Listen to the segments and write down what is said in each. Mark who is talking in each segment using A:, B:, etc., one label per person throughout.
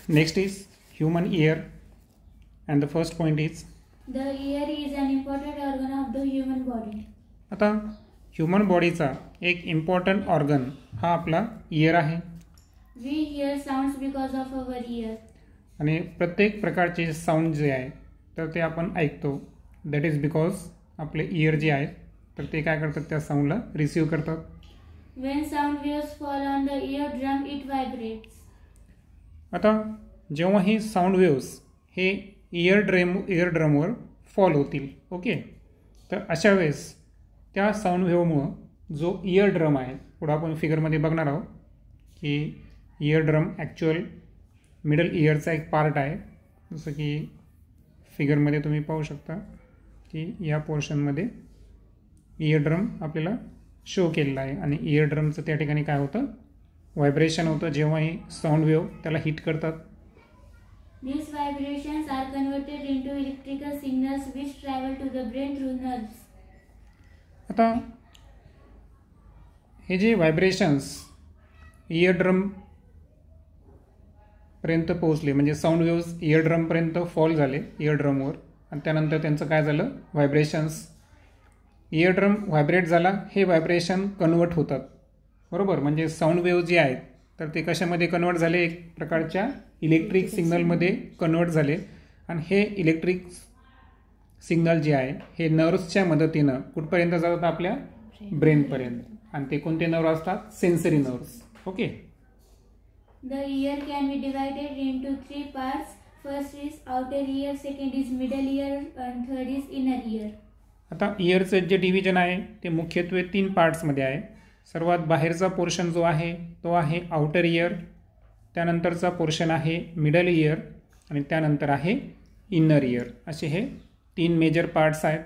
A: Next is human ear, and the first point is
B: The ear is an important organ of the human body.
A: आता human बॉडीचा एक important organ हा आपला year आहे.
B: We hear sounds because of our ear.
A: आणि प्रत्येक प्रकारचे sound जे आहे तर ते आपण ऐकतो. दॅट इज बिकॉज आपले इयर जे आहेत तर ते काय करतात, त्या साऊंडला रिसीव्ह करतात.
B: When sound waves fall on the eardrum, it vibrates.
A: आता जेव्हा ही साऊंड वेव्स हे इयरड्रमवर फॉल होतील, ओके, तर अशा वेळेस त्या साऊंड वेव्हमुळं जो इयरड्रम आहे, पुढं आपण फिगरमध्ये बघणार आहोत की इयरड्रम ॲक्च्युअल मिडल इयरचा एक पार्ट आहे. जसं की फिगरमध्ये तुम्ही पाहू शकता की या पोर्शनमध्ये इयरड्रम आपल्याला शो केलेला आहे. आणि इयरड्रमचं त्या ठिकाणी काय होतं, व्हायब्रेशन होतं जेव्हा ही साऊंड वेव्ह त्याला हिट करतात.
B: These vibrations are converted into electrical signals which travel to the brain through nerves.
A: आता हे जे व्हायब्रेशन्स इयरड्रम पर्यंत पोहोचले, म्हणजे साऊंड वेव्स इयरड्रमपर्यंत फॉल झाले इयरड्रमवर, आणि त्यानंतर त्यांचं काय झालं, व्हायब्रेशन्स, इयरड्रम व्हायब्रेट झाला, हे व्हायब्रेशन कन्वर्ट होतात, बरोबर. म्हणजे साऊंड वेव्ह जे आहेत तर ते कशामध्ये कन्वर्ट झाले, एक प्रकारच्या इलेक्ट्रिक सिग्नलमध्ये कन्वर्ट झाले. आणि हे इलेक्ट्रिक सिग्नल जे आहे हे नर्व्सच्या मदतीनं कुठपर्यंत जातात, आपल्या ब्रेनपर्यंत. आणि ते कोणते नर्व असतात, sensory nerves, okay.
B: The ear can be divided into three parts. First is outer ear, second is middle ear, and third is inner ear.
A: आता इयरचं जे डिव्हिजन आहे ते मुख्यत्वे 3 पार्ट्समध्ये आहे. सर्वात बाहेरचा पोर्शन जो आहे तो आहे आउटर इयर, त्यानंतरचा पोर्शन आहे मिडल इयर, आणि त्यानंतर आहे इनर इयर. असे हे 3 मेजर पार्ट्स आहेत.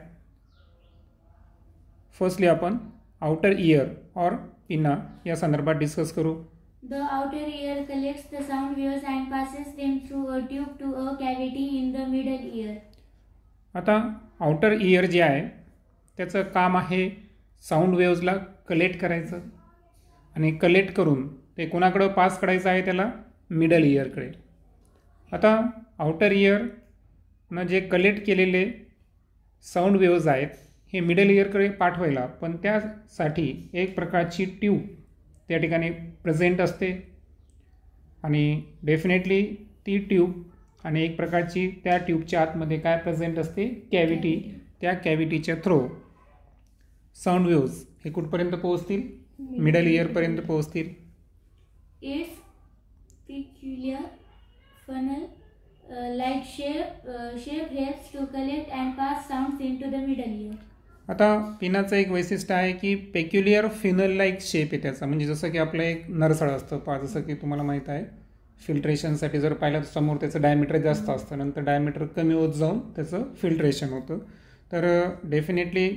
A: फर्स्टली आपण आउटर इयर और पिना या संदर्भात डिस्कस करू.
B: The outer ear collects the sound waves and passes them through a tube to a cavity in the middle ear.
A: आता आउटर इयर जे आहे त्याचं काम आहे साऊंड वेव्सला कलेक्ट करायचं, आणि कलेक्ट करून ते कोणाकडं पास करायचं आहे, त्याला मिडल इयरकडे. आता आउटर इयरनं जे कलेक्ट केलेले साऊंड वेव्स आहेत हे मिडल इयरकडे पाठवायला, पण त्यासाठी एक प्रकारची ट्यूब त्या ठिकाणी प्रेझेंट असते. आणि डेफिनेटली ती ट्यूब आणि एक प्रकारची त्या ट्यूबच्या आतमध्ये काय प्रेझेंट असते, कॅव्हिटी. त्या कॅव्हिटीच्या थ्रू साऊंड वेव्स हे कुठपर्यंत पोहोचतील, मिडल इयरपर्यंत पोहोचतील.
B: Its peculiar funnel-like shape helps to collect and pass sounds into the middle ear.
A: आता पिनाचं एक वैशिष्ट्य आहे की पेक्युलियर फिनल लाईक शेप आहे त्याचा. म्हणजे जसं की आपलं एक नरसळ असतं जसं की तुम्हाला माहीत आहे, फिल्ट्रेशनसाठी जर पाहिलं तर समोर त्याचं डायमीटर जास्त असतं, नंतर डायमीटर कमी होत जाऊन त्याचं फिल्ट्रेशन होतं. तर डेफिनेटली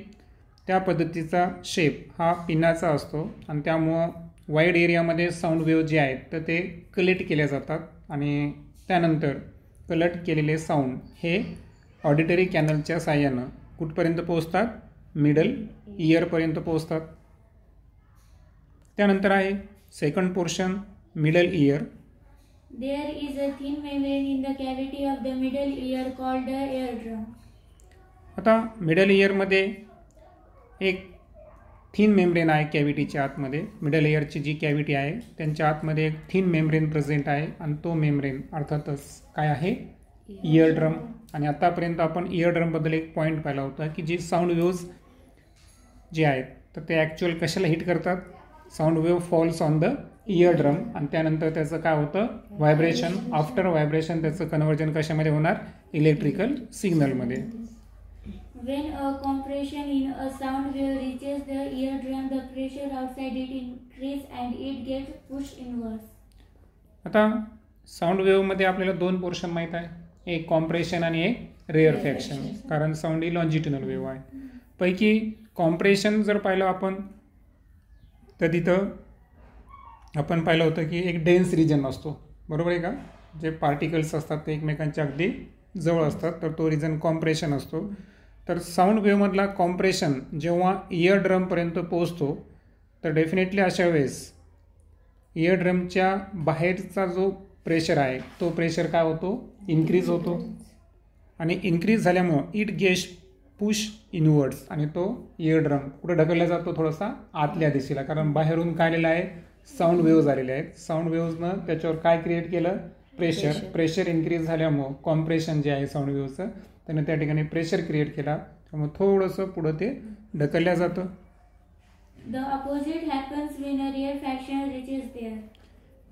A: त्या पद्धतीचा शेप हा पिनाचा असतो, आणि त्यामुळं वाईड एरियामध्ये साऊंड वेव्ह जे आहेत तर ते कलेक्ट केल्या जातात. आणि त्यानंतर कलेक्ट केलेले साऊंड हे ऑडिटरी कॅनलच्या साहाय्यानं कुठपर्यंत पोहोचतात, मिडल इयरपर्यंत पोहोचतात. त्यानंतर आहे second portion middle year.
B: There is a thin membrane in the cavity of the middle ear called the eardrum.
A: आता मिडल इयरमध्ये एक थिन मेम्ब्रेन आहे कॅव्हिटीच्या आतमध्ये. मिडल इयरची जी कॅव्हिटी आहे त्यांच्या आतमध्ये एक थिन मेम्ब्रेन प्रेझेंट आहे, आणि तो मेम्ब्रेन अर्थातच काय आहे, इयरड्रम. आणि आतापर्यंत आपण इयरड्रमबद्दल एक पॉईंट पाहिला होता की जी साऊंड वेव्ज जे आहेत तर ते ॲक्च्युअल कशाला हिट करतात, sound wave falls on the eardrum, आणि त्यानंतर त्याचं काय होतं, व्हायब्रेशन. आफ्टर व्हायब्रेशन त्याचं कन्व्हर्जन कशामध्ये होणार, इलेक्ट्रिकल सिग्नलमध्ये.
B: When a compression in a sound wave reaches the eardrum, the pressure outside it increases and it gets pushed inwards.
A: आता साऊंड वेव्हमध्ये आपल्याला 2 पोर्शन माहीत आहे, एक कॉम्प्रेशन आणि एक रेअरफॅक्शन, कारण साऊंड ही लॉन्जिट्युनल वेव्ह आहे. पैकी कॉम्प्रेशन जर पाहिलं आपण तर तिथं आपण पाहिलं होतं की एक डेन्स रिजन असतो, बरोबर आहे का, जे पार्टिकल्स असतात ते एकमेकांच्या अगदी जवळ असतात, तर तो रिजन कॉम्प्रेशन असतो. तर साऊंड वेव्हमधला कॉम्प्रेशन जेव्हा इयरड्रमपर्यंत पोहोचतो तर डेफिनेटली अशा वेळेस इयरड्रमच्या बाहेरचा जो प्रेशर आहे तो प्रेशर काय होतो, इन्क्रीज होतो. आणि इन्क्रीज झाल्यामुळं इट गेट्स पुश इनवर्ड्स आणि तो इयर ड्रम कुठं ढकलला जातो, थोडासा आतल्या दिशेला. कारण बाहेरून काय आलेलं आहे, साऊंड वेव्ज आलेले आहेत. साऊंड वेव्जनं त्याच्यावर काय क्रिएट केलं, प्रेशर इन्क्रीज झाल्यामुळं कॉम्प्रेशन जे आहे साऊंड वेव्हचं त्यानं त्या ठिकाणी प्रेशर क्रिएट केला. त्यामुळे थोडंसं पुढं ते ढकलल्या जातं.
B: The opposite happens when a rarefaction reaches there.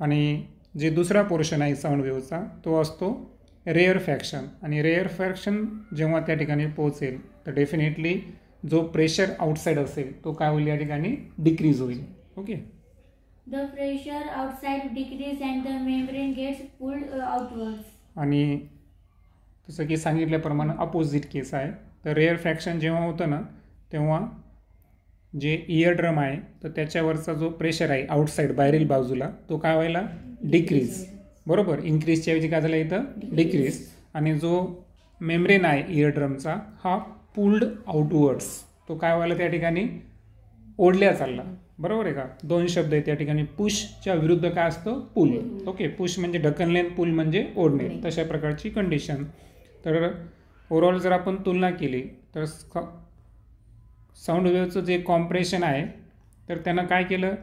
A: आणि जे दुसरा पोर्शन आहे साऊंड वेव्हचा तो असतो रेअर फॅक्शन. आणि रेअर फॅक्शन जेव्हा त्या ठिकाणी पोहोचेल तर डेफिनेटली जो प्रेशर आउटसाईड असेल तो काय होईल, या ठिकाणी डिक्रीज होईल. Okay.
B: The pressure outside decreases and the membrane gets pulled outwards.
A: आणि जसं की सांगितल्याप्रमाणे अपोजिट केस आहे. तर रेअर फ्रॅक्शन जेव्हा होतं ना तेव्हा जे इयर ड्रम आहे तर त्याच्यावरचा जो प्रेशर आहे आउटसाईड बाहेरील बाजूला तो काय व्हायला, डिक्रीज. बरोबर, इन्क्रीजच्या ऐवजी काय झालं इथं, डिक्रीज. आणि जो मेम्ब्रेन आहे इयर ड्रमचा हा पुल्ड आउटवर्ड्स तो काय व्हायला त्या ठिकाणी ओढल्या चालला. बरोबर आहे का. दोन शब्द आहेत त्या ठिकाणी. पुशच्या विरुद्ध काय असतं, पुल. ओके. पुश म्हणजे ढकलणे, पुल म्हणजे ओढणे. तशा प्रकारची कंडिशन. तर ओव्हरऑल जर आपण तुलना केली तर साऊंड वेव्हचं जे कॉम्प्रेशन आहे तर त्यानं काय केलं,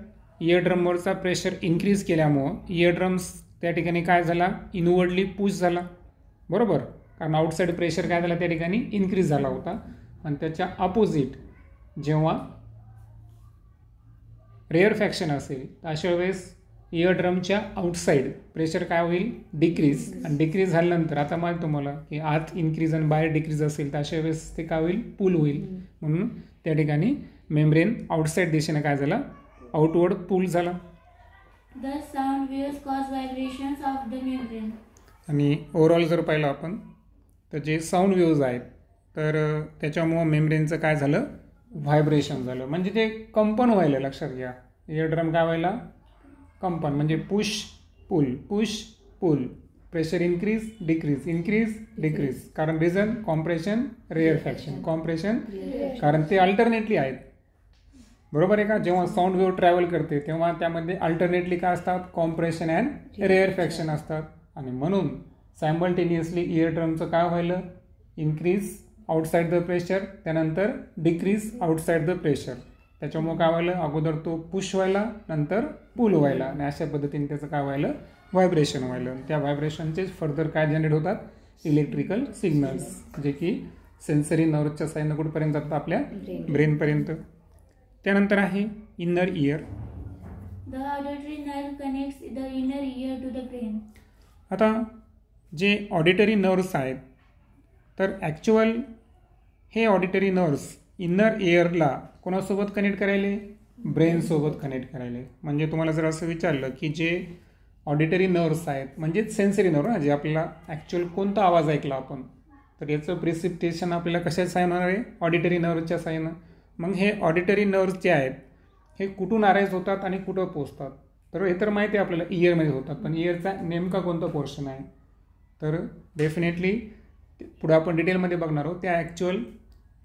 A: इयर ड्रमवरचा प्रेशर इन्क्रीज केल्यामुळं इयर ड्रम्स त्या ठिकाणी काय झाला, इनवर्डली पुश झाला. बरोबर, कारण आउटसाईड प्रेशर काय झाला त्या ठिकाणी इन्क्रीज झाला होता. आणि त्याच्या अपोजिट जेव्हा रेअर फॅक्शन असेल तर अशा वेळेस इयर ड्रमच्या आउटसाईड प्रेशर काय होईल, डिक्रीज. आणि डिक्रीज झाल्यानंतर आता माहिती तुम्हाला की आत इन्क्रीज आणि बाहेर डिक्रीज असेल तर अशा वेळेस ते काय होईल, पुल होईल. म्हणून त्या ठिकाणी मेम्ब्रेन आउटसाईड दिशेने काय झाला, आउटवर्ड पुल झाला.
B: The sound waves cause vibrations of the membrane.
A: आणि ओव्हरऑल जर पाहिलं आपण तर जे साऊंड वेव्ज आहेत तर त्याच्यामुळं मेम्ब्रेनचं काय झालं, व्हायब्रेशन झालं. म्हणजे ते कंपन व्हायला, लक्षात घ्या. इयर ड्रम काय व्हायला, कंपन. म्हणजे push pull, push pull, pressure increase decrease, increase decrease. कारण reason compression rarefaction, compression कारण ते अल्टरनेटली आहेत. बरोबर आहे का. जेव्हा साऊंड वेव्ह ट्रॅव्हल करते तेव्हा त्यामध्ये अल्टरनेटली काय असतात, कॉम्प्रेशन अँड रेअर फॅक्शन असतात. आणि म्हणून सायमल्टेनियसली इयर ड्रमचं काय व्हायलं, इन्क्रीज आउटसाईड द प्रेशर, त्यानंतर डिक्रीज आउटसाईड द प्रेशर. त्याच्यामुळे काय व्हायलं, अगोदर तो पुश व्हायला नंतर पुल व्हायला. आणि अशा पद्धतीने त्याचं काय व्हायलं, व्हायब्रेशन व्हायलं. त्या व्हायब्रेशनचे फर्दर काय जनरेट होतात, इलेक्ट्रिकल सिग्नल्स, जे की सेन्सरी नर्व्हच्या साह्यानं कुठपर्यंत जातात, आपल्या ब्रेनपर्यंत. त्यानंतर आहे inner year.
B: The auditory nerve connects the inner ear to the brain.
A: आता जे ऑडिटरी नर्व्स आहेत तर ॲक्च्युअल हे ऑडिटरी नर्व्स इनर इयरला कोणासोबत कनेक्ट करायले, ब्रेनसोबत कनेक्ट करायले. म्हणजे तुम्हाला जर असं विचारलं की जे ऑडिटरी नर्व्स आहेत म्हणजे सेन्सरी नर्व ना, जे आपल्याला ॲक्च्युअल कोणता आवाज ऐकला आपण तर याचं प्रिसिप्टेशन आपल्याला कशाच्या साहाय्यानं होणार आहे, ऑडिटरी नर्वच्या साहाय्यानं. मग हे ऑडिटरी नर्व्स जे आहेत हे कुठून अराईज होतात आणि कुठं पोचतात, तर हे तर माहिती आहे आपल्याला इयरमध्ये होतात. पण इयरचा नेमका कोणता पोर्शन आहे तर डेफिनेटली पुढे आपण डिटेलमध्ये बघणार आहोत. त्या ॲक्च्युअल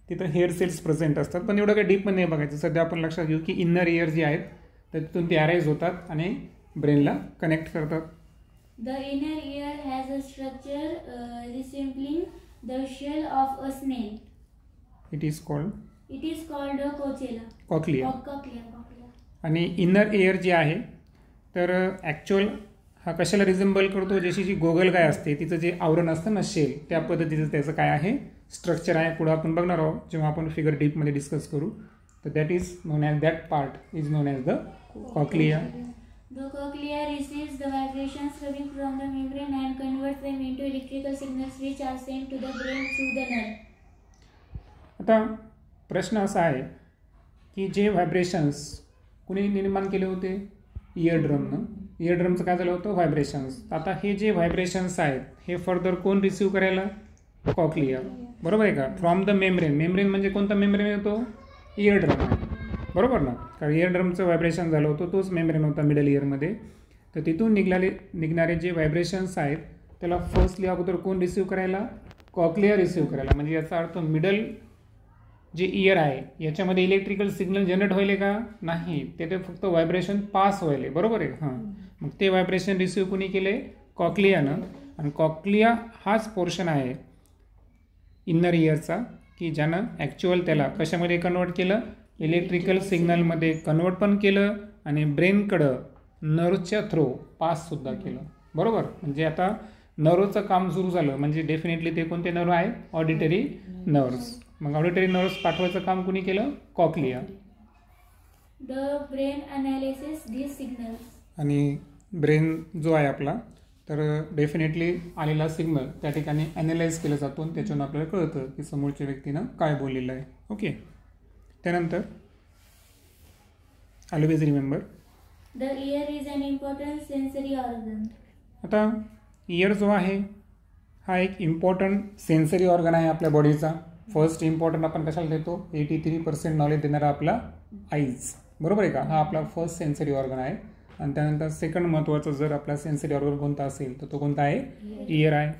A: तिथं हेअर सेल्स प्रेझेंट असतात. पण एवढं काही डीपमध्ये नाही बघायचं. सध्या आपण लक्षात घेऊ की इनर इयर जे आहेत तर तिथून ते अराईज होतात आणि ब्रेनला कनेक्ट करतात.
B: The inner ear has a structure resembling the shell of a snail.
A: It is called
B: a
A: cochlea.
B: Cochlea.
A: आणि इनर इयर जे आहे तर ॲक्च्युअल हा कशाला रिझेंबल करतो, जशी जी गोगलगाय असते तिचं जे आवरण असतं ना, शेल, त्या पद्धतीचं त्याचं काय आहे, स्ट्रक्चर आहे. पुढं आपण बघणार आहोत जेव्हा आपण फिगर डीपमध्ये डिस्कस करू. तर that is non as, that part is non as the cochlea.
B: The cochlea receives the vibrations coming from the membrane and converts them into electrical signals which are sent to the brain through the nerve.
A: आता प्रश्न असा आहे की जे vibrations कुणी निर्माण केले होते, इयर ड्रमनं. इयर ड्रमचं काय झालं होतं, व्हायब्रेशन्स. आता हे जे व्हायब्रेशन्स आहेत हे फर्दर कोण रिसीव्ह करायला, कॉक्लिया. बरोबर आहे का. From the membrane. मेम्ब्रेन म्हणजे कोणता मेम्ब्रेन येतो, इयर ड्रम आहे. बरोबर ना. कारण इयर ड्रमचं व्हायब्रेशन झालं होतं तोच मेम्ब्रेन होता मिडल इयरमध्ये. तर तिथून निघणारे जे व्हायब्रेशन्स आहेत त्याला फर्स्टली अगोदर कोण रिसीव्ह करायला, कॉक्लिया रिसीव्ह करायला. म्हणजे याचा अर्थ मिडल जे इयर आहे याच्यामध्ये इलेक्ट्रिकल सिग्नल जनरेट व्हायले का, नाही, ते फक्त व्हायब्रेशन पास व्हायले. बरोबर आहे. हां, मग ते व्हायब्रेशन रिसीव्ह कोणी केले, कॉक्लियानं. आणि कॉक्लिया हाच पोर्शन आहे इनर इयरचा की ज्यानं ॲक्च्युअल त्याला कशामध्ये कन्वर्ट केलं, इलेक्ट्रिकल सिग्नलमध्ये कन्वर्ट पण केलं आणि ब्रेनकडं नर्वच्या थ्रू पाससुद्धा केलं. बरोबर, म्हणजे आता नर्वचं काम सुरू झालं म्हणजे डेफिनेटली ते कोणते नर्व आहे, ऑडिटरी नर्व्स. मग ऑडिटरी नर्व्स पाठवायचं काम कुणी केलं, cochlea.
B: The brain analysis this signals.
A: आणि ब्रेन जो आहे आपला तर डेफिनेटली आलेला सिग्नल त्या ठिकाणी ॲनालाइज केलं जातो आणि त्याच्यातून आपल्याला कळतं की समोरच्या व्यक्तीनं काय बोललेलं आहे. ओके, त्यानंतर always remember
B: the ear is an important sensory organ.
A: आता इयर जो आहे हा एक इम्पॉर्टंट सेन्सरी ऑर्गन आहे आपल्या बॉडीचा. फर्स्ट इम्पॉर्टंट आपण कशाला देतो, 83% नॉलेज देणारा आपला आईज. बरोबर आहे का, हा आपला फर्स्ट सेन्सरी ऑर्गन आहे. आणि त्यानंतर सेकंड महत्त्वाचं जर आपला सेन्सरी ऑर्गन कोणता असेल तर तो कोणता आहे, इयर आहे.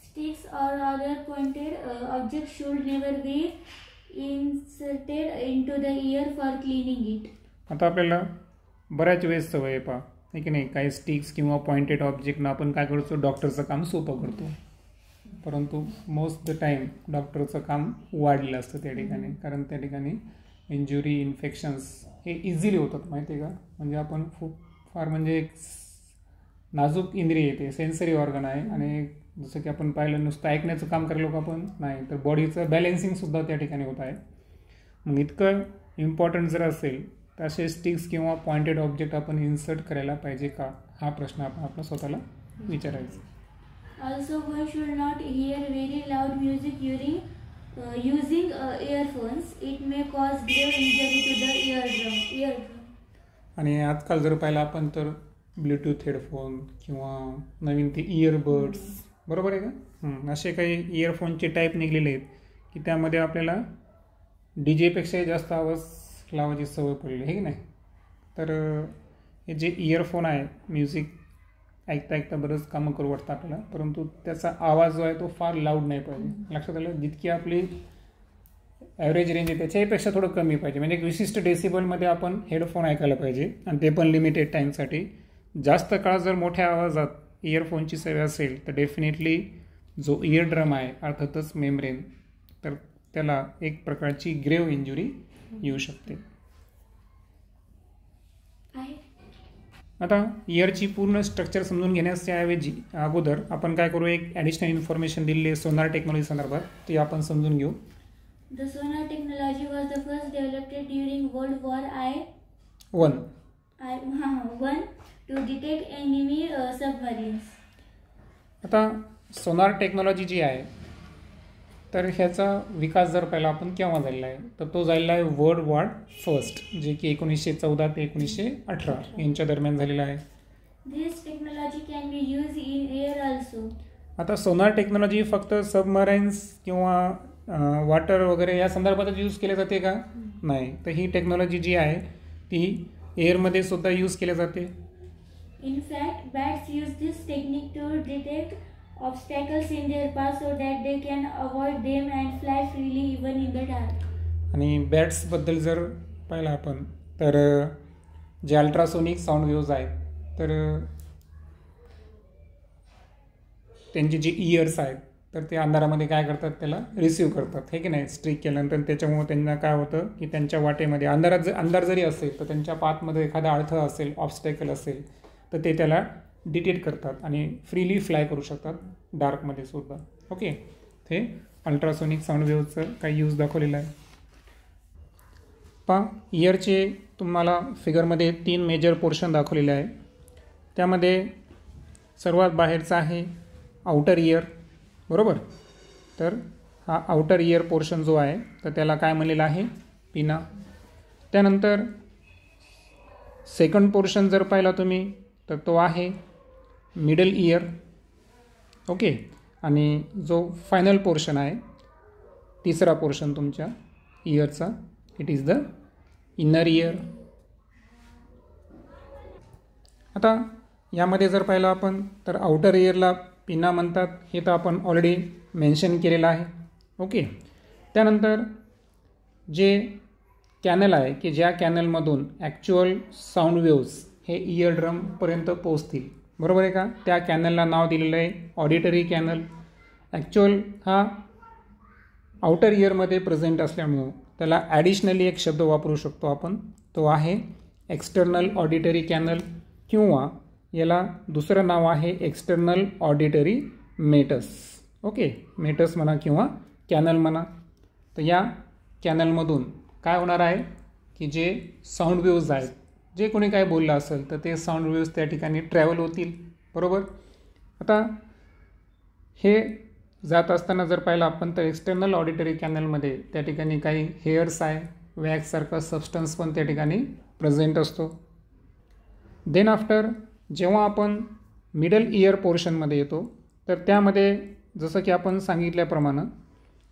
B: स्टिक्स और other pointed object should never be inserted into the year for cleaning it.
A: आता आपल्याला बऱ्याच वेळेस सवय आहे पहा, आहे की नाही, काही स्टिक्स किंवा पॉइंटेड ऑब्जेक्टनं आपण काय करतो, डॉक्टरचं काम सोपं करतो. परंतु मोस्ट द टाईम डॉक्टरचं काम वाढलेलं असतं त्या ठिकाणी, कारण त्या ठिकाणी इंजुरी, इन्फेक्शन्स हे इझिली होतात माहिती आहे का. म्हणजे आपण फार म्हणजे एक नाजूक इंद्रिय येते, सेन्सरी ऑर्गन आहे. आणि जसं की आपण पाहिलं नुसतं ऐकण्याचं काम करायला लोक आपण नाही, तर बॉडीचं बॅलेन्सिंगसुद्धा त्या ठिकाणी होत आहे. मग इतकं इम्पॉर्टंट जर असेल तर असे स्टिक्स किंवा पॉइंटेड ऑब्जेक्ट आपण इन्सर्ट करायला पाहिजे का, हा प्रश्न आपण आपल्या स्वतःला विचारायचा.
B: Also, one should not hear very loud music using earphones. It may cause grave injury to the eardrum.
A: आणि आजकाल जर पाहिलं आपण तर ब्लूटूथ हेडफोन किंवा नवीन ते इयरबड्स, बरोबर आहे का, असे काही इयरफोनचे टाईप निघलेले आहेत की त्यामध्ये आपल्याला डीजेपेक्षाही जास्त आवाज लावायची सवय पडली आहे की नाही. तर हे जे इयरफोन आहे, म्युझिक ऐकता ऐकता बरंच कामं करू वाटतं आपल्याला, परंतु त्याचा आवाज जो आहे तो फार लाऊड नाही पाहिजे. लक्षात आलं, जितकी आपली ॲव्हरेज रेंज आहे त्याच्याहीपेक्षा थोडं कमी पाहिजे. म्हणजे एक विशिष्ट डेसिबलमध्ये आपण हेडफोन ऐकायला पाहिजे आणि ते पण लिमिटेड टाईमसाठी. जास्त काळ जर मोठ्या आवाजात इयरफोनची सवय असेल तर डेफिनेटली जो इयर ड्रम आहे, अर्थातच मेम्ब्रेन, तर त्याला एक प्रकारची ग्रेव इंजुरी येऊ शकते. आता इयरची पूर्ण स्ट्रक्चर समजून घेण्याच्याऐवजी अगोदर आपण काय करू, एक ॲडिशनल इन्फॉर्मेशन दिलेली आहे सोनार टेक्नॉलॉजी संदर्भात, ती आपण समजून घेऊ.
B: The sonar technology was the first developed during World War I to detect enemy submarines.
A: आता सोनार टेक्नॉलॉजी जी आहे तर ह्याचा विकास जर पहिला आपण केव्हा झालेला आहे तर तो झालेला आहे वर्ल्ड वॉर फर्स्ट, जे की 1914 ते 1918 यांच्या दरम्यान झालेला आहे.
B: This technology can be used in air also.
A: आता सोनार टेक्नॉलॉजी फक्त सबमराईन्स किंवा वॉटर वगैरे या संदर्भातच यूज केले जाते का, नाही, तर ही टेक्नॉलॉजी जी आहे ती एअरमध्ये सुद्धा यूज केली जाते.
B: In fact, bats use this technique to detect obstacles in their path so that they can avoid them and fly freely even in the dark.
A: आणि बॅट्सबद्दल जर पाहिलं आपण तर जे अल्ट्रासोनिक साऊंड वेव्ज आहेत तर त्यांचे जे इयर्स आहेत तर ते अंधारामध्ये काय करतात, त्याला रिसीव्ह करतात, हे की नाही, स्ट्रिक केल्यानंतर. त्याच्यामुळे त्यांना काय होतं की त्यांच्या वाटेमध्ये अंधार जरी असेल तर त्यांच्या पाथमध्ये एखादा अडथळा असेल, ऑब्स्टॅकल असेल तर ते त्याला डिटेक्ट करतात आणि फ्रीली फ्लाय करू शकतात डार्कमध्ये सुद्धा. ओके, ते अल्ट्रासोनिक साऊंड वेव्हचं काही यूज दाखवलेला आहे. इयरचे तुम्हाला फिगरमध्ये 3 मेजर पोर्शन दाखवलेले आहे. त्यामध्ये सर्वात बाहेरचा आहे आउटर इयर, बरोबर. तर हा आउटर इयर पोर्शन जो आहे तर त्याला काय म्हणलेलं आहे, पिना. त्यानंतर सेकंड पोर्शन जर पाहिला तुम्ही तर तो आहे मिडल इयर. ओके, आणि जो फायनल पोर्शन आहे तिसरा पोर्शन तुमच्या इयरचा, it is the inner ear. आता यामध्ये जर पाहिलं आपण तर आउटर इयरला पिना म्हणतात, हे तर आपण ऑलरेडी मेन्शन केलेलं आहे. ओके, त्यानंतर जे कॅनल आहे की ज्या कॅनलमधून ॲक्च्युअल साऊंड वेव्स हे इयर ड्रमपर्यंत पोहोचतील, बरोबर आहे का. त्या कॅनलला नाव दिलेलं आहे ऑडिटरी कॅनल. ॲक्च्युअल हा आउटर इयरमध्ये प्रेझेंट असल्यामुळं त्याला ॲडिशनली एक शब्द वापरू शकतो आपण, तो आहे एक्सटर्नल ऑडिटरी कॅनल, किंवा याला दुसरं नाव आहे external auditory meatus. Okay, meatus म्हणा किंवा कॅनल म्हणा. तर या कॅनलमधून काय होणार आहे की जे साऊंड वेव्ज आहेत, जे कोणी काय बोललं असेल तर ते साऊंड वेव्ज त्या ठिकाणी ट्रॅव्हल होतील. बरोबर. आता हे जात असताना जर पाहिलं आपण तर एक्सटर्नल ऑडिटरी कॅनलमध्ये त्या ठिकाणी काही हेअर्स आहे, वॅक्ससारखा सबस्टन्स पण त्या ठिकाणी प्रेझेंट असतो. देन आफ्टर जेव्हा आपण मिडल इयर पोर्शनमध्ये येतो तर त्यामध्ये जसं की आपण सांगितल्याप्रमाणे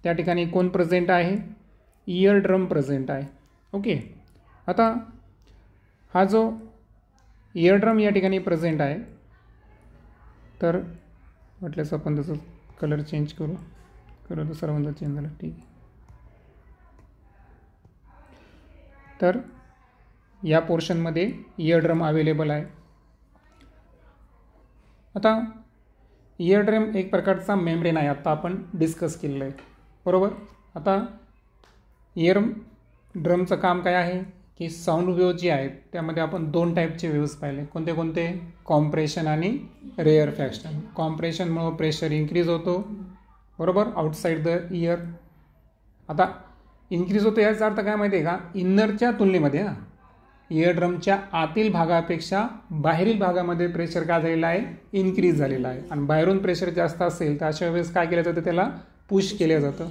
A: त्या ठिकाणी कोण प्रेझेंट आहे, इयर ड्रम प्रेझेंट आहे. ओके. आता हा जो इयर ड्रम या ठिकाणी प्रेझेंट आहे, तर म्हटल्यास आपण त्याचं कलर चेंज करू. तर सर्वांचा चेंज झाला, ठीक आहे. तर या पोर्शनमध्ये इयर ड्रम अवेलेबल आहे. आता इयर ड्रम एक प्रकारचा मेम्ब्रेन आहे, आता आपण डिस्कस केलेलं आहे. बरोबर. आता इयर ड्रमचं काम काय आहे की साऊंड वेव्ह जी आहेत त्यामध्ये आपण दोन टाईपचे वेव्ज पाहिले. कोणते कोणते? कॉम्प्रेशन आणि रेअर फॅक्शन. कॉम्प्रेशनमुळं प्रेशर इन्क्रीज होतो, बरोबर, आउटसाईड द इयर. आता इन्क्रीज होतो याचा अर्थ काय माहिती आहे का, इन्नरच्या तुलनेमध्ये इयर ड्रमच्या आतील भागापेक्षा बाहेरील भागामध्ये प्रेशर काय झालेलं आहे, इन्क्रीज झालेलं आहे. आणि बाहेरून प्रेशर जास्त असेल तर अशा वेळेस काय केलं जातं, त्याला पुश केलं जातं.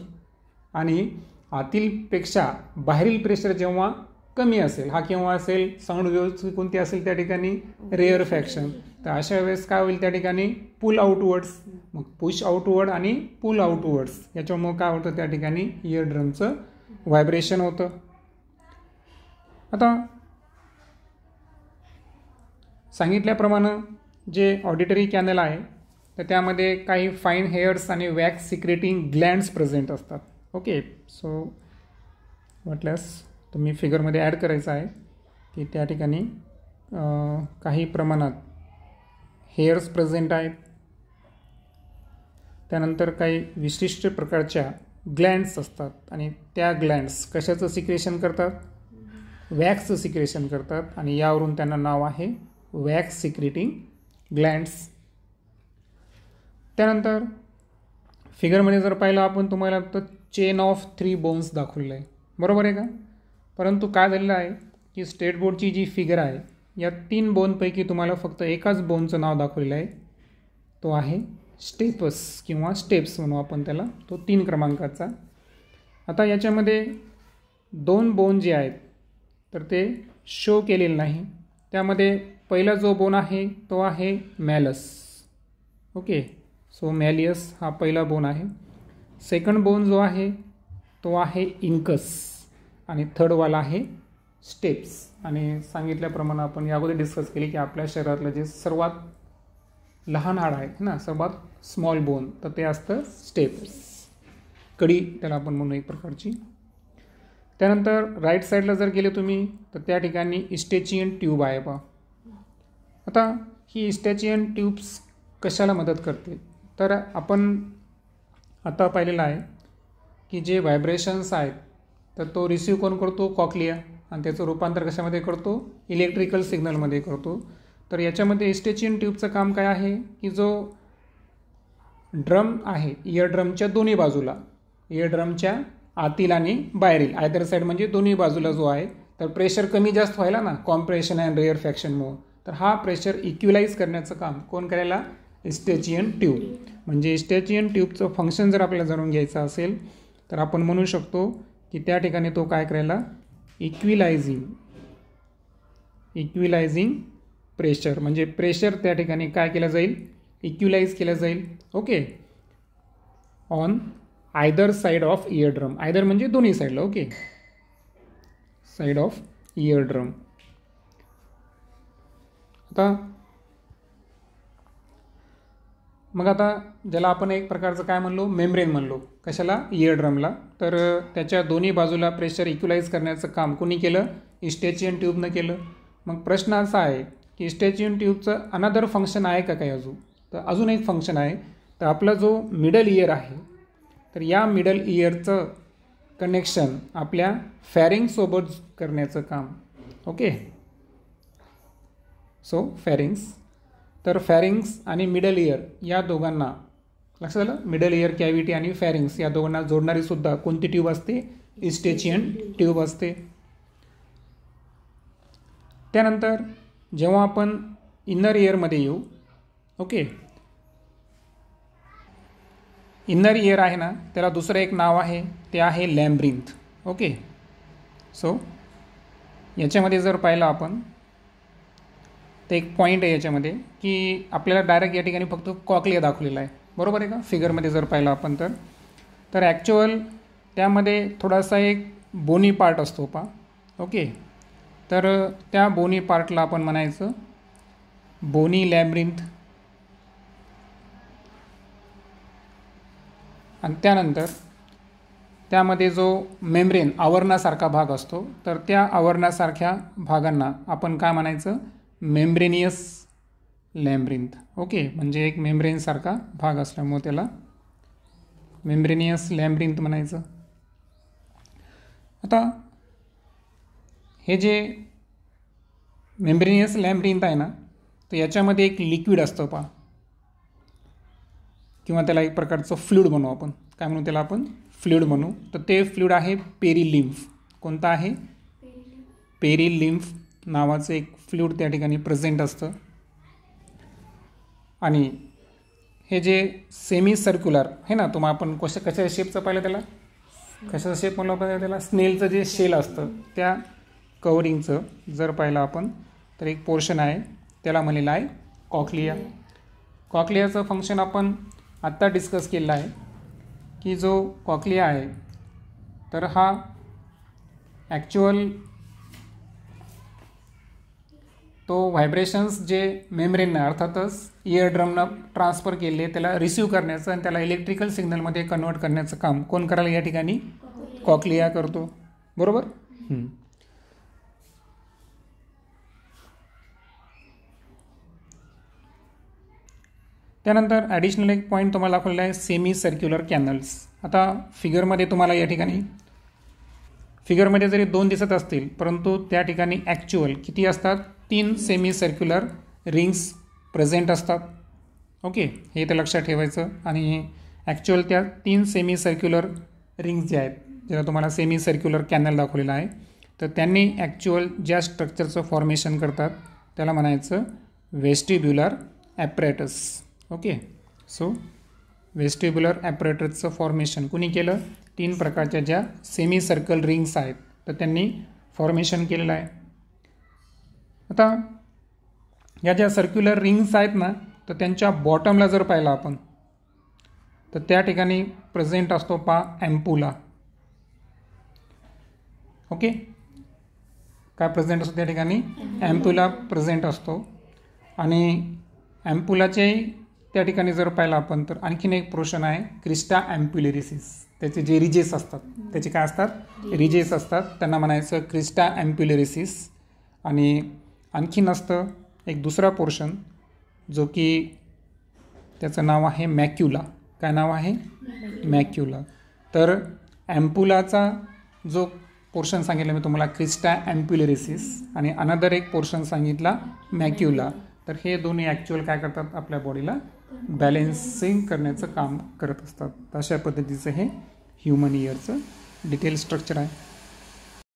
A: आणि आतीलपेक्षा बाहेरील प्रेशर जेव्हा कमी असेल, हा केव्हा असेल, साऊंड वेव्ह कोणती असेल त्या ठिकाणी, रेअर फॅक्शन. तर अशा वेळेस काय होईल त्या ठिकाणी, पुल आउटवर्ड्स. मग पुश आउटवर्ड आणि पुल आउटवर्ड्स याच्यामुळं काय होतं त्या ठिकाणी, इयर ड्रमचं व्हायब्रेशन होतं. आता सांगितल्याप्रमाणे जे ऑडिटरी कॅनल आहे तर त्यामध्ये काही फाईन हेअर्स आणि वॅक्स सिक्रेटिंग ग्लँड्स प्रेझेंट असतात. ओके. सो म्हटल्यास तुम्ही फिगरमध्ये ॲड करायचं आहे की त्या ठिकाणी काही प्रमाणात हेअर्स प्रेझेंट आहेत. त्यानंतर काही विशिष्ट प्रकारच्या ग्लँड्स असतात आणि त्या ग्लँड्स कशाचं सिक्रेशन करतात, वॅक्सचं सिक्रेशन करतात आणि यावरून त्यांना नाव आहे वॅक्स सिक्रेटिंग ग्लँड्स. त्यानंतर फिगरमध्ये जर पाहिलं आपण तुम्हाला तर चेन ऑफ 3 बोन्स दाखवलेलं आहे. बरोबर आहे का. परंतु काय झालेलं आहे की स्टेट बोर्डची जी फिगर आहे या 3 बोनपैकी तुम्हाला फक्त एकाच बोनचं नाव दाखवलेलं आहे, तो आहे स्टेपस किंवा स्टेप्स म्हणू आपण त्याला, तो 3 क्रमांकाचा. आता याच्यामध्ये 2 बोन जे आहेत तर ते शो केलेले नाही. त्यामध्ये पहिला जो बोन आहे तो आहे मॅलस. ओके. सो मॅलियस हा पहिला बोन आहे. सेकंड बोन जो आहे तो आहे इंकस आणि थर्डवाला आहे स्टेप्स. आणि सांगितल्याप्रमाणे आपण यामध्ये डिस्कस केली की आपल्या शरीरातलं जे सर्वात लहान हाड आहे ना, सर्वात स्मॉल बोन, तर ते असतं स्टेप्स, कडी त्याला आपण म्हणू एक प्रकारची. त्यानंतर राईट साईडला जर गेले तुम्ही तर त्या ठिकाणी इस्टेचियन ट्यूब आहे पहा. आता ही इस्टेचियन ट्यूब्स कशाला मदत करते, तर आपण आता पाहिलेलं आहे की जे व्हायब्रेशन्स आहेत तर तो रिसीव्ह कोण करतो, कॉक्लिया, आणि त्याचं रूपांतर कशामध्ये करतो, इलेक्ट्रिकल सिग्नलमध्ये करतो. तर याच्यामध्ये इस्टेचियन ट्यूबचं काम काय आहे की जो ड्रम आहे इयर ड्रमच्या दोन्ही बाजूला, इयर ड्रमच्या आतील आणि बाहेरील आयदर साईड म्हणजे दोन्ही बाजूला जो आहे तर प्रेशर कमी जास्त व्हायला ना, कॉम्प्रेशन अँड रेअर फॅक्शनमुळं, तर हा प्रेशर इक्विलाइज करण्याचं काम कोण करायला, इस्टेचियन ट्यूब. म्हणजे इस्टेचियन ट्यूबचं फंक्शन जर आपल्याला जाणून घ्यायचं असेल तर आपण म्हणू शकतो की त्या ठिकाणी तो काय करायला, इक्विलाइजिंग प्रेशर, म्हणजे प्रेशर त्या ठिकाणी काय केलं जाईल, इक्विलाइज केलं जाईल. Okay. On either side of year drum, either म्हणजे दोन्ही साईडला. Okay. Side of year drum. आता मग आता ज्याला आपण एक प्रकारचं काय म्हणलो, मेम्ब्रेन म्हणलो, कशाला, इयर ड्रमला, तर त्याच्या दोन्ही बाजूला प्रेशर इक्विलाइज करण्याचं काम कोणी केलं, इस्टेचियन ट्यूबनं केलं. मग प्रश्न असा आहे की स्टॅच्यून ट्यूबचं अनदर फंक्शन आहे का काही अजून, तर अजून एक फंक्शन आहे. तर आपला जो मिडल इयर आहे, तर या मिडल इयरचं कनेक्शन आपल्या फॅरिंगसोबत करण्याचं काम. Okay, so pharynx. तर फॅरिंग्स आणि मिडल इयर या दोघांना लक्षात आलं, मिडल इयर कॅव्हिटी आणि फॅरिंग्स या दोघांना जोडणारी सुद्धा कोणती ट्यूब असते, इस्टेचियन ट्यूब असते. त्यानंतर जेव्हा आपण इनर इयरमध्ये येऊ, ओके, इनर इयर आहे ना, त्याला दुसरं एक नाव आहे, ते आहे लॅम्ब्रिंथ. ओके, सो याच्यामध्ये जर पाहिलं आपण तर एक पॉईंट आहे याच्यामध्ये की आपल्याला डायरेक्ट या ठिकाणी फक्त कॉक्लिया दाखवलेला आहे, बरोबर आहे का. फिगरमध्ये जर पाहिलं आपण तर ॲक्च्युअल त्यामध्ये थोडासा एक बोनी पार्ट असतो पा. ओके, तर त्या बोनी पार्टला आपण म्हणायचं बोनी लॅम्ब्रिंथ. आणि त्यानंतर त्यामध्ये जो मेम्ब्रेन आवरणासारखा भाग असतो, तर त्या आवरणासारख्या भागांना आपण काय म्हणायचं, मेम्ब्रेनियस लॅम्ब्रिंथ. ओके, म्हणजे एक मेम्ब्रेनसारखा भाग असल्यामुळे त्याला मेम्ब्रेनियस लॅम्ब्रिंथ म्हणायचं. आता हे जे मेम्ब्रेनियस लॅम्ब्रिंथ आहे ना, तर याच्यामध्ये एक लिक्विड असतं पा, किंवा त्याला एक प्रकारचं फ्लुइड म्हणू आपण. काय म्हणू त्याला आपण, फ्लुइड म्हणू. तर ते फ्लुइड आहे पेरिलिम्फ. कोणतं आहे, पेरिलिम्फ नावाचं एक फ्लुइड त्या ठिकाणी प्रेझेंट असतं. आणि हे जे सेमी सर्क्युलर आहे ना, तुम्हाला आपण कशा शेपचं पाहिलं, त्याला कशा शेप म्हणलं पाहिजे, त्याला स्नेलचं जे शेल असतं त्या कवरिंगचं जर पाहिलं आपण तर एक पोर्शन आहे, त्याला म्हणलेलं आहे कॉक्लिया. कॉक्लियाचं फंक्शन आपण आत्ता डिस्कस केलेलं आहे की जो कॉक्लिया आहे तर हा ॲक्च्युअल तो व्हायब्रेशन्स जे मेम्ब्रेननं अर्थातच इयर ड्रमनं ट्रान्सफर केले त्याला रिसीव्ह करण्याचं आणि त्याला इलेक्ट्रिकल सिग्नलमध्ये कन्वर्ट करण्याचं काम कोण करायला या ठिकाणी, कॉक्लिया करतो, बरोबर. त्यानंतर ॲडिशनल एक पॉईंट तुम्हाला दाखवलेला आहे सेमी सर्क्युलर कॅनल्स. आता फिगरमध्ये तुम्हाला या ठिकाणी फिगरमध्ये जरी 2 दिसत असतील परंतु त्या ठिकाणी ॲक्च्युअल किती असतात, 3 सेमी सर्क्युलर रिंग्स प्रेझेंट असतात. ओके, हे तर लक्षात ठेवायचं. आणि ॲक्च्युअल त्या 3 सेमी सर्क्युलर रिंग्स ज्या आहेत, ज्याला तुम्हाला सेमी सर्क्युलर कॅनल दाखवलेला आहे, तर त्यांनी ॲक्च्युअल ज्या स्ट्रक्चरचं फॉर्मेशन करतात त्याला म्हणायचं vestibular apparatus. Okay, so vestibular ॲपरेटसचं फॉर्मेशन कुणी केलं, 3 प्रकारच्या ज्या सेमी सर्कल रिंग्स आहेत तर त्यांनी फॉर्मेशन केलेलं आहे. आता या ज्या सर्क्युलर रिंग्स आहेत ना, तर त्यांच्या बॉटमला जर पाहिलं आपण तर त्या ठिकाणी प्रेझेंट असतो पा ॲम्पुला. ओके, काय प्रेझेंट असतो त्या ठिकाणी, ॲम्पुला प्रेझेंट असतो. आणि ॲम्पुलाच्याही त्या ठिकाणी जर पाहिलं आपण तर आणखीन एक पोर्शन आहे क्रिस्टा ॲम्प्युलेरिसिस. त्याचे जे रिजेस असतात, त्याचे काय असतात, रिजेस असतात, त्यांना म्हणायचं क्रिस्टा ॲम्प्युलेरिसिस. आणि आणखीन असतं एक दुसरा पोर्शन जो की त्याचं नाव आहे मॅक्युला. काय नाव आहे, मॅक्युला. तर ॲम्पुलाचा जो पोर्शन सांगितलं मी तुम्हाला क्रिस्टा ॲम्प्युलेरिसिस आणि अनदर एक पोर्शन सांगितला मॅक्युला. तर हे दोन्ही ॲक्च्युअल काय करतात, आपल्या बॉडीला बॅलेन्सिंग करण्याचं काम करत असतात. अशा पद्धतीचं हे ह्युमन इयरचं डिटेल स्ट्रक्चर आहे.